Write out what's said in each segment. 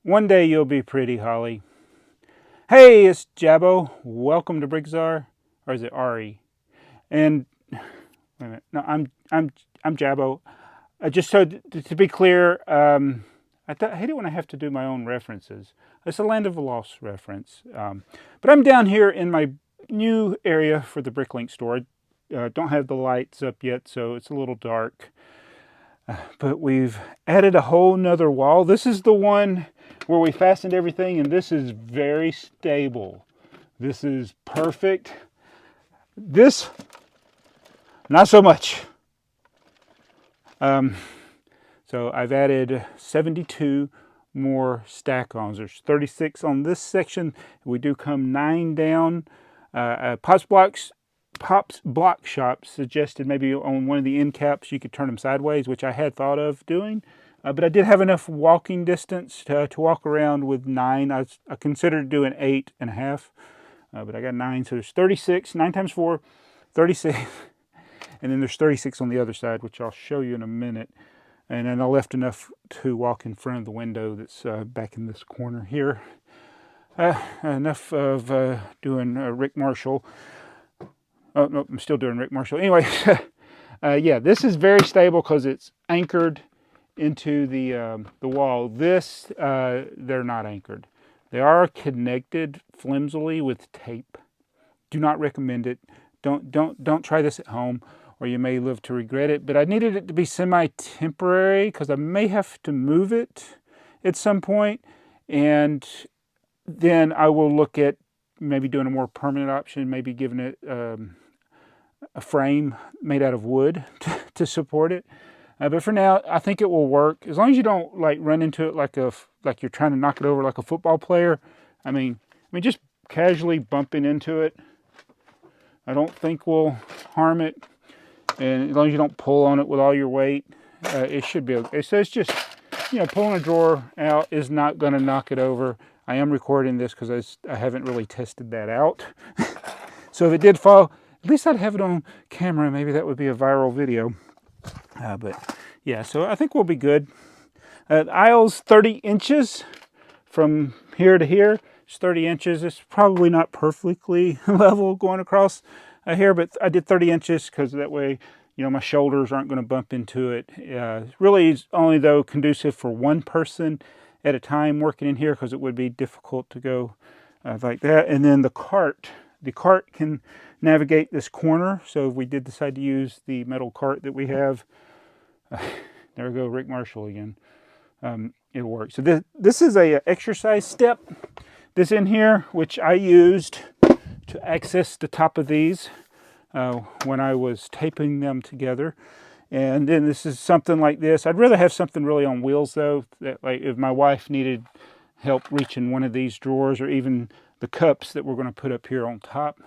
One day you'll be pretty, Holly. Hey, it's Jabbo. Welcome to BrickTsar, or is it Ari? And wait a minute. No, I'm Jabbo. Just so to be clear, I hate it when I have to do my own references. It's a Land of the Lost reference. But I'm down here in my new area for the BrickLink store. Don't have the lights up yet, so it's a little dark. But we've added a whole nother wall. This is the one where we fastened everything, and this is very stable. This is perfect. This, not so much. So I've added 72 more Stackons. There's 36 on this section. We do come 9 down. Pop's Block Shop suggested maybe on one of the end caps you could turn them sideways, which I had thought of doing. But I did have enough walking distance to walk around with 9. I considered doing 8.5, but I got 9. So there's 36, 9 times 4, 36. And then there's 36 on the other side, which I'll show you in a minute. And then I left enough to walk in front of the window that's back in this corner here. Enough of doing Rick Marshall. Oh, no, I'm still doing Rick Marshall. Anyway, yeah, this is very stable because it's anchored into the wall. This, they're not anchored. They are connected flimsily with tape. Do not recommend it. Don't try this at home, or you may live to regret it. But I needed it to be semi-temporary because I may have to move it at some point, and then I will look at maybe doing a more permanent option, maybe giving it a frame made out of wood to support it. But for now, I think it will work as long as you don't like run into it like you're trying to knock it over like a football player. I mean, just casually bumping into it, I don't think will harm it. And as long as you don't pull on it with all your weight, it should be okay. So it's just, pulling a drawer out is not going to knock it over. I am recording this because I haven't really tested that out. So if it did fall, at least I'd have it on camera. Maybe that would be a viral video. But yeah, so I think we'll be good. The aisle's 30 inches from here to here. It's 30 inches. It's probably not perfectly level going across here, but I did 30 inches because that way, my shoulders aren't going to bump into it. Really is only, though, conducive for one person at a time working in here because it would be difficult to go like that. And then the cart can navigate this corner. So if we did decide to use the metal cart that we have, there we go, Rick Marshall again. It'll work. So this is a exercise step. This in here, which I used to access the top of these when I was taping them together. And then this is something like this. I'd rather have something really on wheels though. That, like if my wife needed help reaching one of these drawers or even the cups that we're going to put up here on top,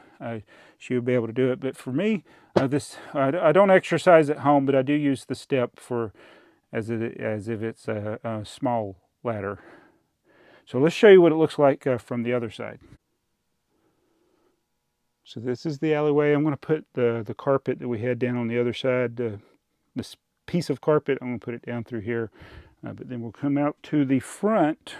she would be able to do it. But for me, I don't exercise at home, but I do use the step as if it's a small ladder. So let's show you what it looks like from the other side. So this is the alleyway. I'm going to put the carpet that we had down on the other side, this piece of carpet, I'm going to put it down through here. But then we'll come out to the front.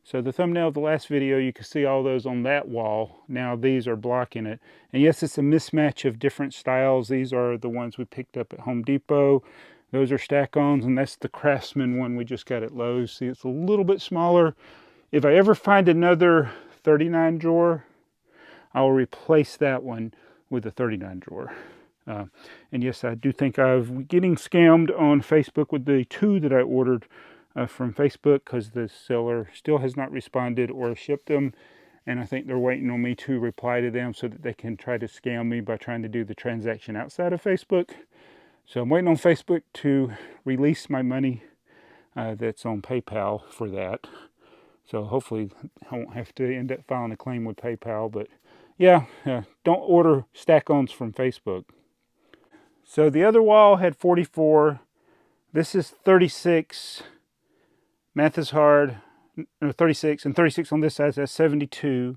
So the thumbnail of the last video, you can see all those on that wall. Now these are blocking it. And yes, it's a mismatch of different styles. These are the ones we picked up at Home Depot. Those are Stackons, and that's the Craftsman one we just got at Lowe's. See, it's a little bit smaller. If I ever find another 39 drawer, I'll replace that one with a 39 drawer. And yes, I do think I'm getting scammed on Facebook with the 2 that I ordered from Facebook because the seller still has not responded or shipped them. And I think they're waiting on me to reply to them so that they can try to scam me by trying to do the transaction outside of Facebook. So I'm waiting on Facebook to release my money that's on PayPal for that. So hopefully I won't have to end up filing a claim with PayPal. But yeah, don't order Stackons from Facebook. So the other wall had 44. This is 36. Math is hard. No, 36. And 36 on this side, that's 72.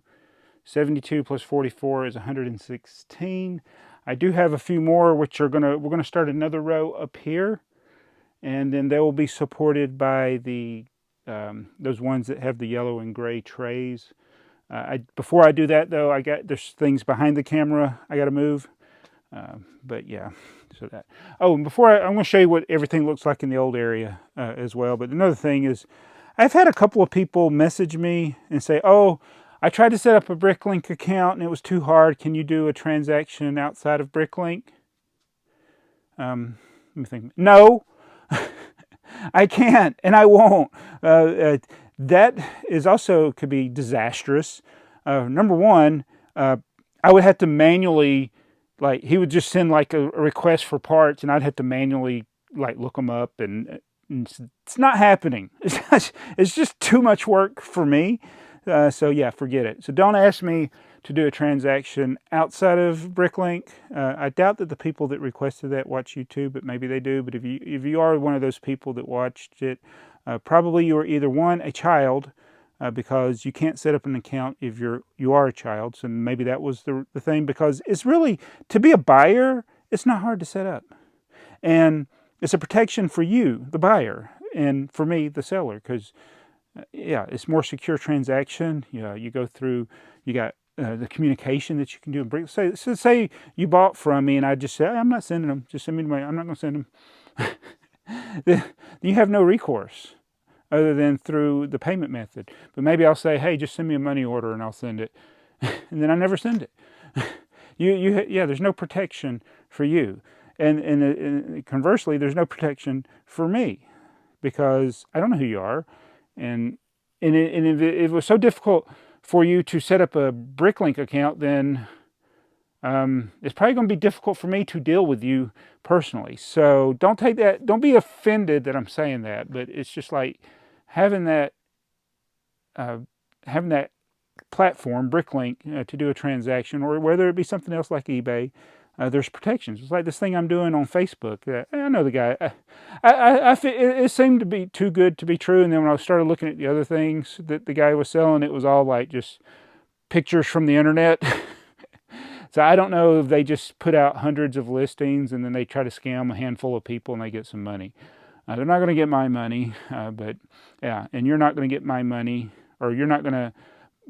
72 plus 44 is 116. I do have a few more, which we're gonna start another row up here, and then they will be supported by the those ones that have the yellow and gray trays. Before I do that though, there's things behind the camera I got to move. But yeah, so that. Oh, and I'm going to show you what everything looks like in the old area as well. But another thing is, I've had a couple of people message me and say, "Oh, I tried to set up a BrickLink account and it was too hard. Can you do a transaction outside of BrickLink?" Let me think. No, I can't, and I won't. That is also could be disastrous. Number one, I would have to manually, like, he would just send like a request for parts, and I'd have to manually like look them up, and it's not happening. It's just too much work for me. So yeah, forget it. So don't ask me to do a transaction outside of BrickLink. I doubt that the people that requested that watch YouTube, but maybe they do. But if you are one of those people that watched it, probably you are either one, a child, because you can't set up an account if you are a child. So maybe that was the thing, because it's really, to be a buyer, it's not hard to set up. And it's a protection for you, the buyer, and for me, the seller, because yeah, it's more secure transaction. You go through, you got the communication that you can do in Brick. Say you bought from me and I just say, I'm not sending them, just send me the money, I'm not going to send them. You have no recourse other than through the payment method. But maybe I'll say, hey, just send me a money order and I'll send it. And then I never send it. Yeah, there's no protection for you. And conversely, there's no protection for me, because I don't know who you are. And if it was so difficult for you to set up a BrickLink account, then it's probably going to be difficult for me to deal with you personally. So don't take that, don't be offended that I'm saying that, but it's just like having that platform, BrickLink, to do a transaction, or whether it be something else like eBay. There's protections. It's like this thing I'm doing on Facebook. I know the guy. It seemed to be too good to be true. And then when I started looking at the other things that the guy was selling, it was all like just pictures from the internet. So I don't know if they just put out hundreds of listings and then they try to scam a handful of people and they get some money. They're not going to get my money, but yeah, and you're not going to get my money, or you're not going to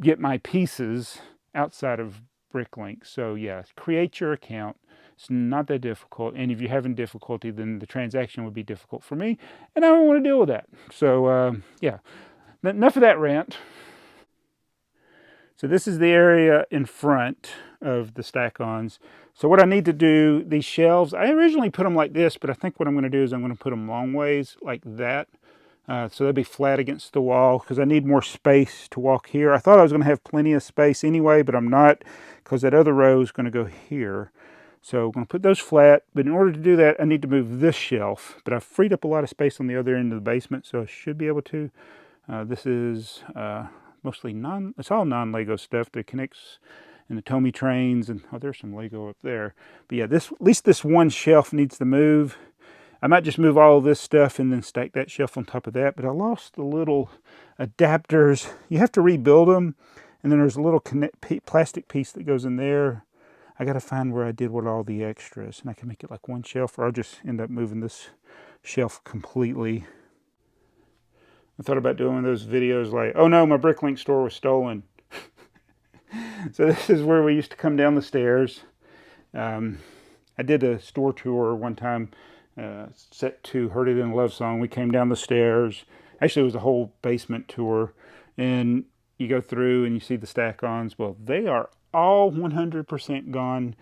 get my pieces outside of BrickLink. So yeah, create your account. It's not that difficult, and if you're having difficulty, then the transaction would be difficult for me, and I don't want to deal with that. So yeah, enough of that rant. So this is the area in front of the Stackons. So what I need to do, these shelves, I originally put them like this, but I think what I'm going to do is I'm going to put them long ways like that. So they'll be flat against the wall, because I need more space to walk here. I thought I was going to have plenty of space anyway, but I'm not, because that other row is going to go here. So I'm going to put those flat, but in order to do that, I need to move this shelf. But I've freed up a lot of space on the other end of the basement, so I should be able to. This is mostly it's all non-Lego stuff that connects in the Tomy trains, and oh, there's some Lego up there. But yeah, at least this one shelf needs to move. I might just move all of this stuff and then stack that shelf on top of that, but I lost the little adapters. You have to rebuild them, and then there's a little plastic piece that goes in there. I got to find where I did with all the extras, and I can make it like one shelf, or I'll just end up moving this shelf completely. I thought about doing those videos like, oh no, my BrickLink store was stolen. So this is where we used to come down the stairs. I did a store tour one time, set to Heard It in Love Song. We came down the stairs. Actually, it was a whole basement tour. And you go through and you see the Stackons. Well, they are all 100% gone,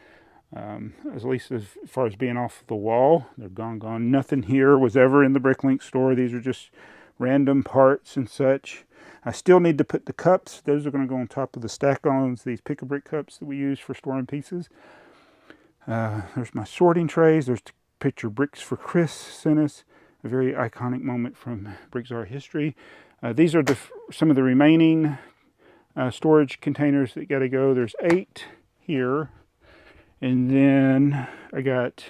at least as far as being off the wall. They're gone. Nothing here was ever in the BrickLink store. These are just random parts and such. I still need to put the cups. Those are going to go on top of the Stackons, these pick-a-brick cups that we use for storing pieces. There's my sorting trays. There's the picture Bricks for Chris sent us. A very iconic moment from BrickTsar history. These are some of the remaining storage containers that got to go. There's 8 here. And then I got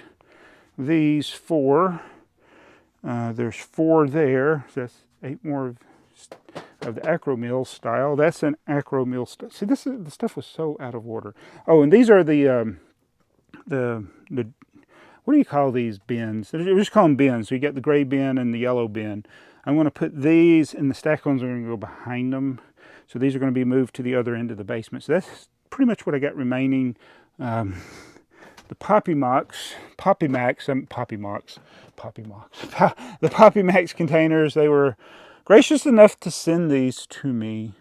these 4. There's 4 there. So that's 8 more of the Acro-Mill style. That's an Acro-Mill style. See, the stuff was so out of order. Oh, and these are the what do you call these bins? We just call them bins. So you got the gray bin and the yellow bin. I'm going to put these, and the Stackons are going to go behind them. So these are going to be moved to the other end of the basement. So that's pretty much what I got remaining. The the Poppy Max containers, they were gracious enough to send these to me.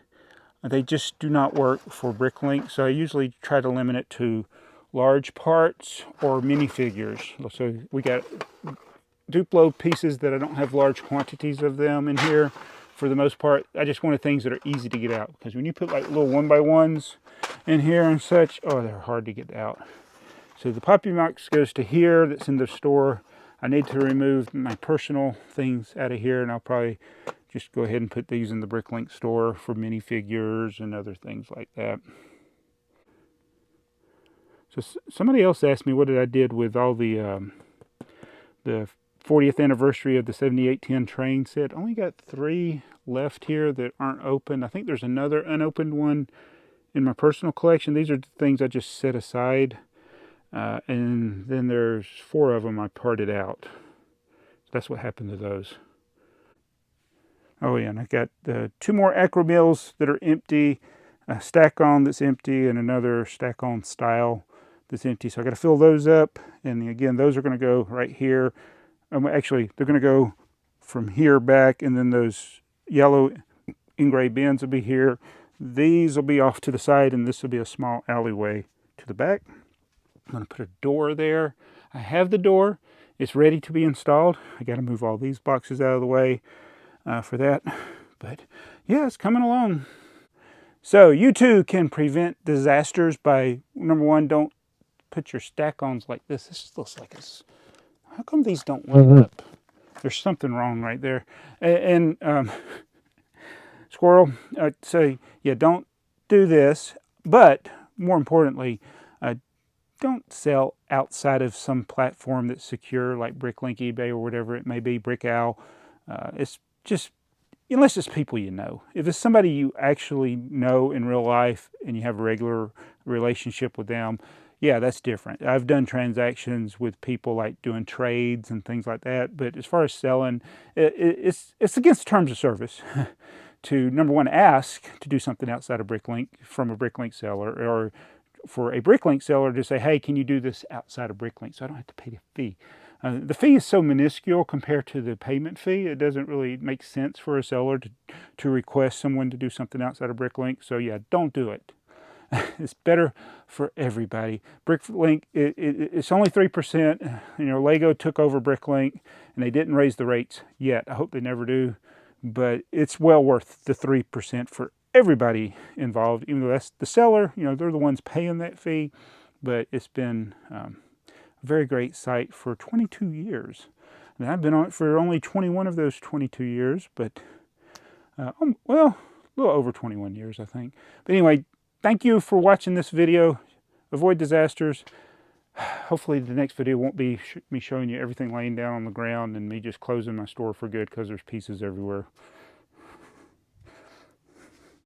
They just do not work for BrickLink, so I usually try to limit it to large parts or minifigures. So we got Duplo pieces that I don't have large quantities of them in here. For the most part, I just wanted things that are easy to get out, because when you put like little 1x1s in here and such, oh, they're hard to get out. So the Poppy Max goes to here, that's in the store. I need to remove my personal things out of here, and I'll probably just go ahead and put these in the BrickLink store for minifigures and other things like that. So somebody else asked me what I did with all the 40th anniversary of the 7810 train set. I only got 3 left here that aren't open. I think there's another unopened one in my personal collection. These are the things I just set aside. And then there's 4 of them I parted out. So that's what happened to those. Oh yeah, and I got 2 more Acromills that are empty. A Stackon that's empty, and another Stackon style that's empty. So I got to fill those up. And again, those are going to go right here. Actually, they're going to go from here back, and then those yellow engraved bins will be here. These will be off to the side, and this will be a small alleyway to the back. I'm going to put a door there. I have the door. It's ready to be installed. I got to move all these boxes out of the way for that. But yeah, it's coming along. So you too can prevent disasters by, number 1, don't put your Stackons like this. This looks like it's... How come these don't line up? There's something wrong right there. And Squirrel, I'd say, yeah, don't do this. But more importantly, don't sell outside of some platform that's secure, like BrickLink, eBay, or whatever it may be, BrickOwl. It's just, unless it's people you know. If it's somebody you actually know in real life and you have a regular relationship with them, yeah, that's different. I've done transactions with people, like doing trades and things like that. But as far as selling, it's against the terms of service to, number 1, ask to do something outside of BrickLink from a BrickLink seller, or for a BrickLink seller to say, hey, can you do this outside of BrickLink so I don't have to pay the fee? The fee is so minuscule compared to the payment fee, it doesn't really make sense for a seller to request someone to do something outside of BrickLink. So yeah, don't do it. It's better for everybody. BrickLink, it's only 3%. You know, Lego took over BrickLink, and they didn't raise the rates yet. I hope they never do. But it's well worth the 3% for everybody involved, even though that's the seller. You know, they're the ones paying that fee. But it's been a very great site for 22 years. And I've been on it for only 21 of those 22 years, but, well, a little over 21 years, I think. But anyway, thank you for watching this video. Avoid disasters. Hopefully the next video won't be me showing you everything laying down on the ground and me just closing my store for good because there's pieces everywhere.